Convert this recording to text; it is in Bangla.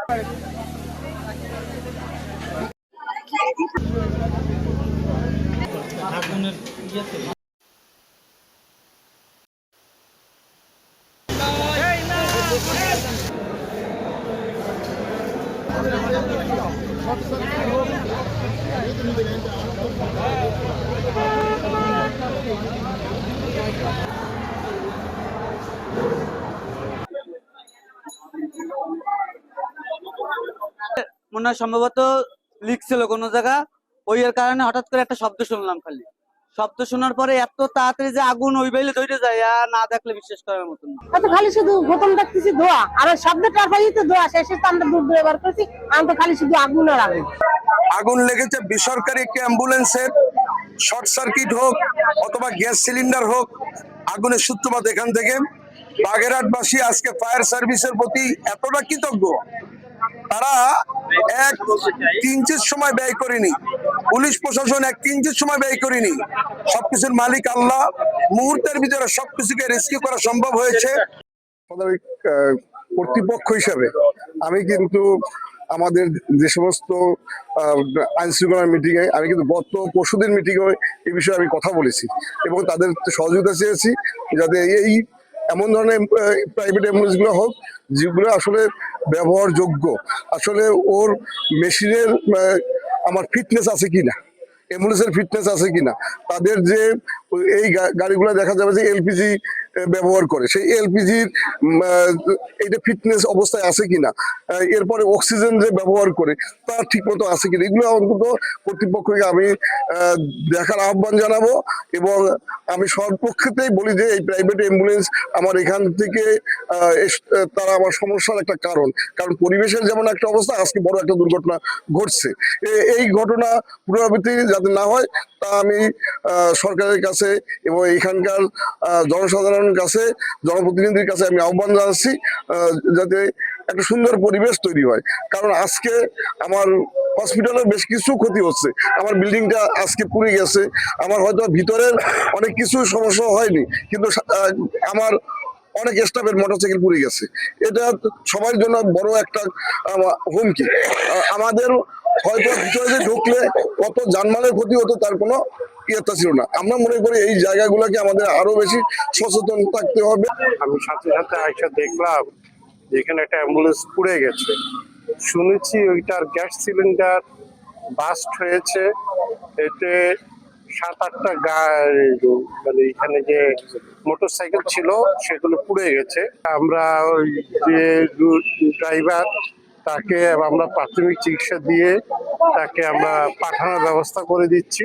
মনে হয় সম্ভবত লিক ছিল কোনো জায়গা, ওই এর কারণে হঠাৎ করে একটা শব্দ শুনলাম। খালি শব্দ শোনার পরে এত তাড়াতাড়ি যে আগুন ওই বাইলে ধরে যায়, আর না দেখলে বিশ্বাস করার মতন না। তো খালি শুধু প্রথম দেখতেছি ধোয়া, আর শব্দটা পাইতে ধোয়া, শেষে তো আমরা দূর ব্যবহার করছি, আমি তো খালি শুধু আগুন আর আগুন। আগুন লেগেছে বেসরকারি একটি অ্যাম্বুলেন্সের। শর্ট সার্কিট হোক অথবা গ্যাস সিলিন্ডার হোক, আগুনের সূত্রপাত এখান থেকে। বাগেরহাটবাসী আজকে ফায়ার সার্ভিসের প্রতি এতটা কৃতজ্ঞ, তারা এক কিঞ্চিত সময় ব্যয় করেনি, পুলিশ প্রশাসন এক কিঞ্চিত সময় ব্যয় করেনি। সবকিছুর মালিক আল্লাহ, মুহূর্তের ভিতরে সবকিছুকে রেস্কিউ করা সম্ভব হয়েছে। কর্তৃপক্ষ হিসাবে আমি কিন্তু আমাদের যে সমস্ত আইন শৃঙ্খলার মিটিং এ আমি কিন্তু গত পরশুদিন মিটিং এ এই বিষয়ে আমি কথা বলেছি এবং তাদের সহযোগিতা চেয়েছি, যাতে এই এমন ধরনের প্রাইভেট অ্যাম্বুলেন্স গুলো হোক যেগুলো আসলে ব্যবহারযোগ্য, আসলে ওর মেশিনের আমার ফিটনেস আছে কিনা, অ্যাম্বুলেন্সের ফিটনেস আছে কিনা, তাদের যে এই গাড়িগুলো দেখা যাবে যে এলপিজি ব্যবহার করে, সেই এলপিজির এইটা ফিটনেস অবস্থায় আছে কিনা, এরপরে অক্সিজেন যে ব্যবহার করে তা ঠিক মতো আছে কিনা, এগুলো অন্তত কর্তৃপক্ষকে আমি দেখার আহ্বান জানাবো। এবং আমি সর্বক্ষেত্রেই বলি যে এই প্রাইভেট অ্যাম্বুলেন্স আমার এখান থেকে তারা আমার সমস্যার একটা কারণ, কারণ পরিবেশের যেমন একটা অবস্থা, আজকে বড় একটা দুর্ঘটনা ঘটছে। এই ঘটনা পুনরাবৃত্তি যাতে না হয় তা আমি সরকারের কাছে এবং এখানকার জনসাধারণের কাছে, জনপ্রতিনিধির কাছে আমি আহ্বান জানাচ্ছি যাতে একটা সুন্দর পরিবেশ তৈরি হয়। কারণ আজকে আমার হসপিটালের বেশ কিছু ক্ষতি হচ্ছে, আমার বিল্ডিংটা আজকে পুড়ে গেছে, আমার হয়তো ভিতরের অনেক কিছু সমস্যা হয়নি, কিন্তু আমার অনেক স্টাফের মোটরসাইকেল পুড়ে গেছে। এটা সবার জন্য বড় একটা হুমকি। আমাদের হয়তো ভিতরে যে ঢুকলে কত জানমালের ক্ষতি হতো তার কোনো ইয়েটা ছিল না। আমরা মনে করি এই জায়গাগুলোকে আমাদের আরো বেশি সচেতন থাকতে হবে। আমি সাথে সাথে আইসা দেখলাম যেখানে একটা অ্যাম্বুলেন্স পুড়ে গেছে, শুনেছি ওইটার গ্যাস সিলিন্ডার বাস্ট হয়েছে, এতে 7-8টা মানে এখানে যে মোটরসাইকেল ছিল সেগুলো পুড়ে গেছে। আমরা ওই যে ড্রাইভার তাকে আমরা প্রাথমিক চিকিৎসা দিয়ে তাকে আমরা পাঠানোর ব্যবস্থা করে দিচ্ছি।